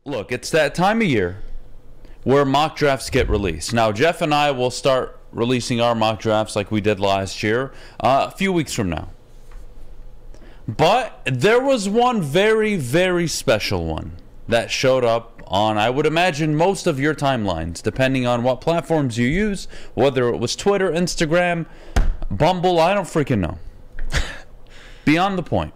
Look, it's that time of year where mock drafts get released. Now, Jeff and I will start releasing our mock drafts like we did last year a few weeks from now. But there was one very, very special one that showed up on, I would imagine, most of your timelines, depending on what platforms you use, whether it was Twitter, Instagram, Bumble, I don't freaking know. Beyond the point.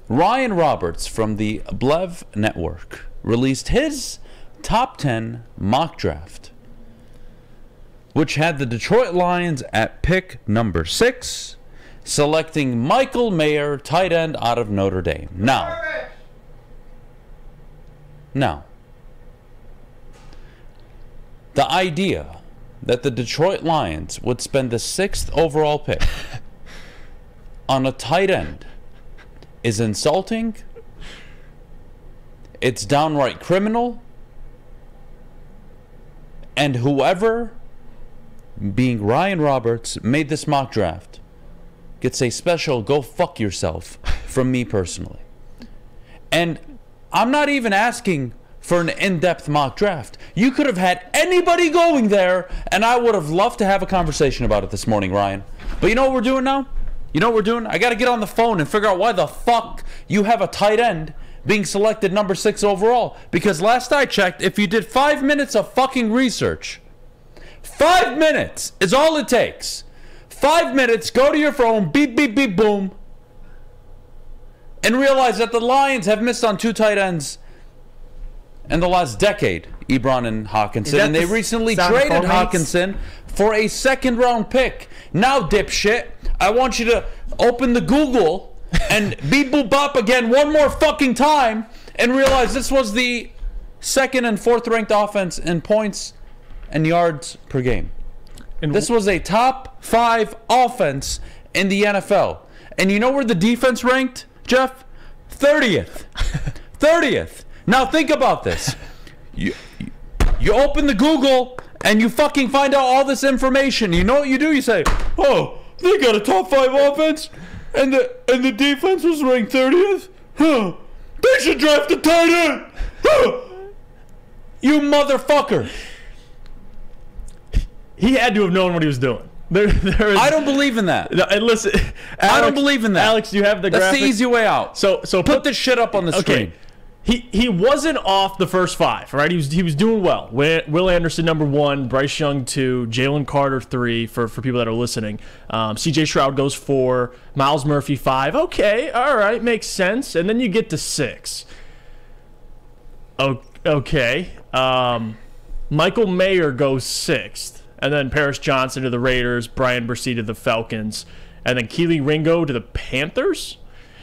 Ryan Roberts from the Blev Network released his top 10 mock draft, which had the Detroit Lions at pick number 6, selecting Michael Mayer, tight end out of Notre Dame. Now, the idea that the Detroit Lions would spend the 6th overall pick on a tight end is insulting. It's downright criminal. And whoever, being Ryan Roberts, made this mock draft gets a special go fuck yourself from me personally. And I'm not even asking for an in-depth mock draft. You could have had anybody going there, and I would have loved to have a conversation about it this morning, Ryan. But you know what we're doing now? You know what we're doing? I got to get on the phone and figure out why the fuck you have a tight end being selected number 6 overall. Because last I checked, if you did 5 minutes of fucking research, 5 minutes is all it takes. 5 minutes, go to your phone, beep, beep, beep, boom, and realize that the Lions have missed on 2 tight ends in the last decade, Ebron and Hawkinson. And they recently traded Hawkinson for a 2nd round pick. Now, dipshit, I want you to open the Google and beep boop bop again one more fucking time and realize this was the 2nd and 4th ranked offense in points and yards per game. And this was a top 5 offense in the NFL. And you know where the defense ranked, Jeff? 30th. 30th. Now think about this. You open the Google and you fucking find out all this information. You know what you do? You say, oh, they got a top 5 offense and the defense was ranked 30th? Huh. They should draft a tight end. Huh. You motherfucker. He had to have known what he was doing. I don't believe in that. No, and listen, Alex, I don't believe in that. Alex, you have the graphic? That's the easy way out. So put this shit up on the screen. He wasn't off the first 5, right? He was doing well. Will Anderson, number 1. Bryce Young, 2. Jalen Carter, 3, for people that are listening. C.J. Stroud goes 4. Miles Murphy, 5. Okay, all right, makes sense. And then you get to 6. Okay. Michael Mayer goes 6th. And then Paris Johnson to the Raiders. Brian Brzee to the Falcons. And then Keely Ringo to the Panthers.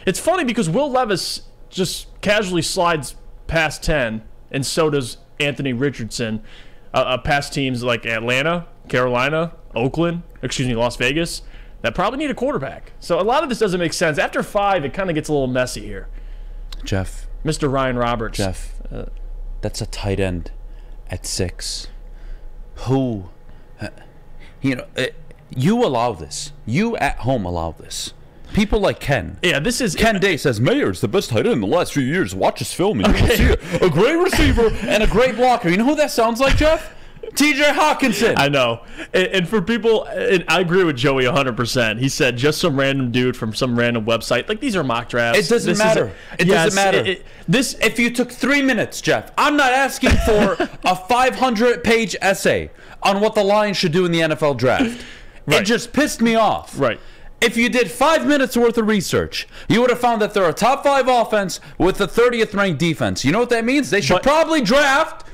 It's funny because Will Levis just casually slides past 10, and so does Anthony Richardson, past teams like Atlanta, Carolina, Oakland, Las Vegas, that probably need a quarterback. So a lot of this doesn't make sense. After 5, it kind of gets a little messy here. Jeff. Mr. Ryan Roberts. Jeff, that's a tight end at 6. Who, you allow this. You at home allow this. People like Ken. Yeah, this is... Ken Day says, Mayer's the best tight end in the last few years. Watch his film and you'll see a great receiver and a great blocker. You know who that sounds like, Jeff? TJ Hawkinson. I know. And for people, and I agree with Joey 100%. He said just some random dude from some random website. Like, these are mock drafts. It doesn't matter. It doesn't matter. If you took 3 minutes, Jeff, I'm not asking for a 500-page essay on what the Lions should do in the NFL draft. Right. It just pissed me off. Right. If you did 5 minutes worth of research, you would have found that they're a top 5 offense with a 30th ranked defense. You know what that means? They should probably draft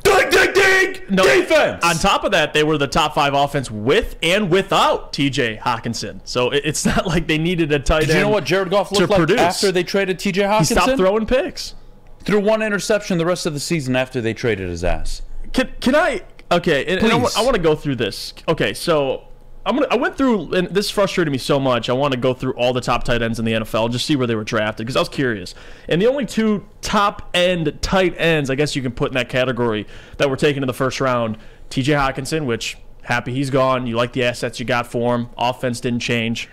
defense. On top of that, they were the top 5 offense with and without TJ Hawkinson. So it's not like they needed a tight end. Did you know what Jared Goff looked like after they traded TJ Hawkinson? He stopped throwing picks. Threw 1 interception the rest of the season after they traded his ass. Can I? Okay, and I want to go through this. Okay, so I went through, and this frustrated me so much. I want to go through all the top tight ends in the NFL, just see where they were drafted, because I was curious. And the only 2 top-end tight ends, I guess you can put in that category, that were taken in the first round, TJ Hawkinson, which, happy he's gone. You like the assets you got for him. Offense didn't change.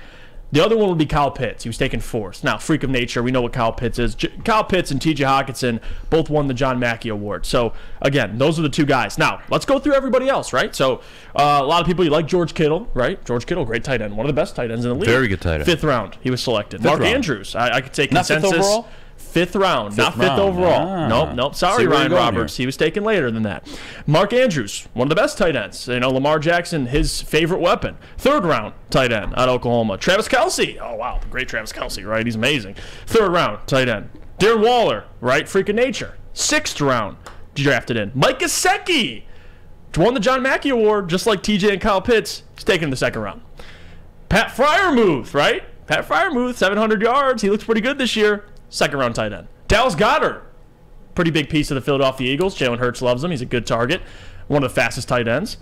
The other one would be Kyle Pitts. He was taken 4th. Now, freak of nature, we know what Kyle Pitts is. Kyle Pitts and T.J. Hockenson both won the John Mackey Award. So, again, those are the 2 guys. Now, let's go through everybody else, right? So, a lot of people, you like George Kittle, right? George Kittle, great tight end. One of the best tight ends in the league. Very good tight end. 5th round, he was selected. 5th Mark round. Andrews, I could say consensus. Not 5th overall? 5th round, not 5th round. overall. Nope. Sorry, See where Ryan you're going Roberts. here. He was taken later than that. Mark Andrews, one of the best tight ends. You know, Lamar Jackson, his favorite weapon. 3rd round tight end out of Oklahoma. Travis Kelce. Oh, wow. Great Travis Kelce, right? He's amazing. 3rd round tight end. Darren Waller, right? Freak of nature. 6th round drafted in. Mike Gesicki won the John Mackey Award, just like TJ and Kyle Pitts. He's taken in the 2nd round. Pat Freiermuth, right? Pat Freiermuth, 700 yards. He looks pretty good this year. 2nd round tight end. Dallas Goedert, pretty big piece of the Philadelphia Eagles. Jalen Hurts loves him. He's a good target. One of the fastest tight ends.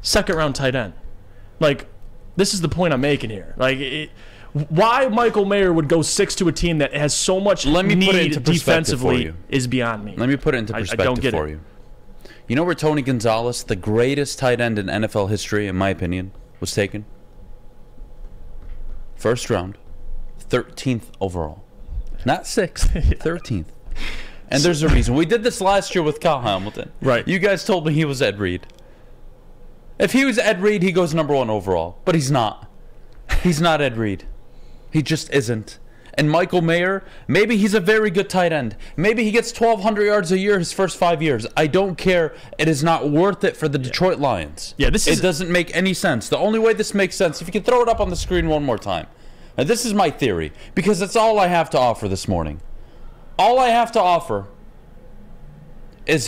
2nd round tight end. Like, this is the point I'm making here. Like, why Michael Mayer would go 6 to a team that has so much need defensively is beyond me. Let me put it into perspective I don't get for you. You know where Tony Gonzalez, the greatest tight end in NFL history, in my opinion, was taken? 1st round, 13th overall. Not 6th, 13th. And there's a reason. We did this last year with Kyle Hamilton. Right. You guys told me he was Ed Reed. If he was Ed Reed, he goes number 1 overall. But he's not. He's not Ed Reed. He just isn't. And Michael Mayer, maybe he's a very good tight end. Maybe he gets 1,200 yards a year his first 5 years. I don't care. It is not worth it for the Detroit Lions. Yeah, it doesn't make any sense. The only way this makes sense, if you can throw it up on the screen one more time. Now, this is my theory, because that's all I have to offer this morning. All I have to offer is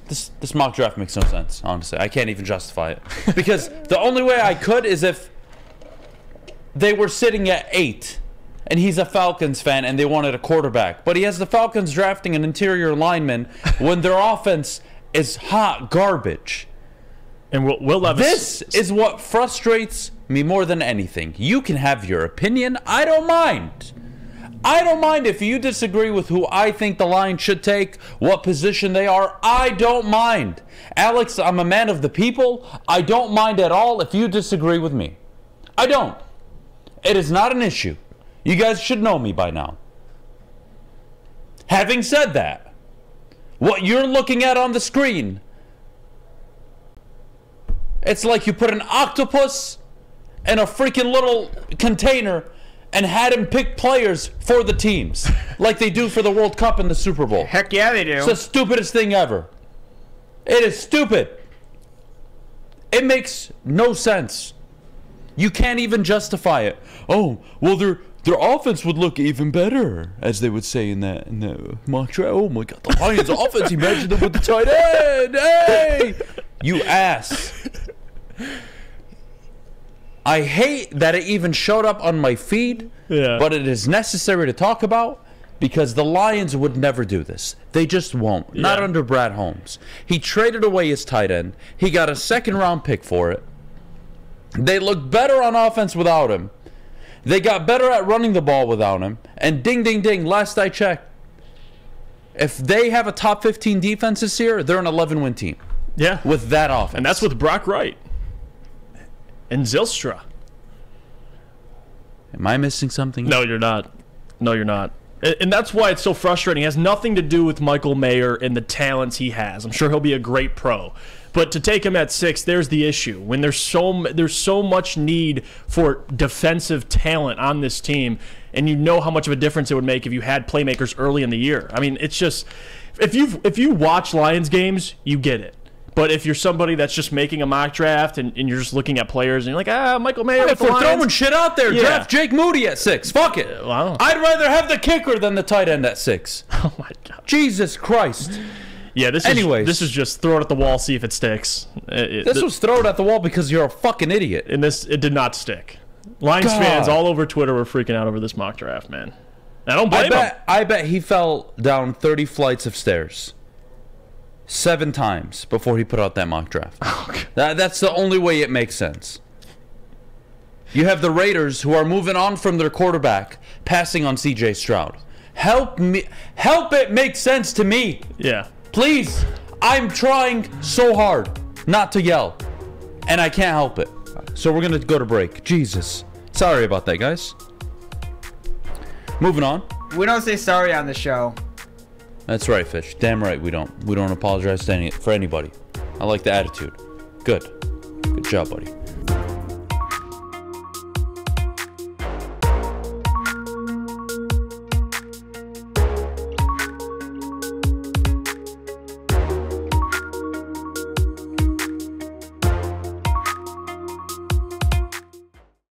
This mock draft makes no sense, honestly. I can't even justify it. Because the only way I could is if they were sitting at 8, and he's a Falcons fan, and they wanted a quarterback. But he has the Falcons drafting an interior lineman when their offense is hot garbage. And Will Levis. This is what frustrates me more than anything. You can have your opinion. I don't mind. I don't mind if you disagree with who I think the Lions should take, what position they are. I don't mind. Alex, I'm a man of the people. I don't mind at all if you disagree with me. I don't. It is not an issue. You guys should know me by now. Having said that, what you're looking at on the screen, it's like you put an octopus in a freaking little container and had him pick players for the teams, like they do for the World Cup and the Super Bowl. Heck yeah, they do. It's the stupidest thing ever. It is stupid. It makes no sense. You can't even justify it. Oh, well, their offense would look even better, as they would say in that mock draft. Oh my God, the Lions' offense! Imagine them with the tight end. Hey, you ass. I hate that it even showed up on my feed, but it is necessary to talk about because the Lions would never do this. They just won't. Yeah. Not under Brad Holmes. He traded away his tight end. He got a 2nd-round pick for it. They looked better on offense without him. They got better at running the ball without him. And ding, ding, ding, last I checked, if they have a top 15 defense this year, they're an 11-win team. Yeah. With that offense. And that's with Brock Wright. And Zylstra. Am I missing something? No, you're not. No, you're not. And that's why it's so frustrating. It has nothing to do with Michael Mayer and the talents he has. I'm sure he'll be a great pro. But to take him at 6, there's the issue. When there's so much need for defensive talent on this team, and you know how much of a difference it would make if you had playmakers early in the year. I mean, it's just if you watch Lions games, you get it. But if you're somebody that's just making a mock draft and you're just looking at players and you're like, Michael Mayer. If we're throwing shit out there, draft Jake Moody at 6. Fuck it. Wow. I'd rather have the kicker than the tight end at 6. Oh my God. Jesus Christ. Yeah, this is just throw it at the wall, see if it sticks. This was thrown at the wall because you're a fucking idiot. And it did not stick. Lions fans all over Twitter were freaking out over this mock draft, man. I don't blame him. I bet he fell down 30 flights of stairs 7 times before he put out that mock draft. Okay. That's the only way it makes sense. You have the Raiders who are moving on from their quarterback, passing on C.J. Stroud. Help it make sense to me. Yeah. Please. I'm trying so hard not to yell, and I can't help it. So we're going to go to break. Jesus. Sorry about that, guys. Moving on. We don't say sorry on the show. That's right, Fish. Damn right we don't. We don't apologize for anybody. I like the attitude. Good. Good job, buddy.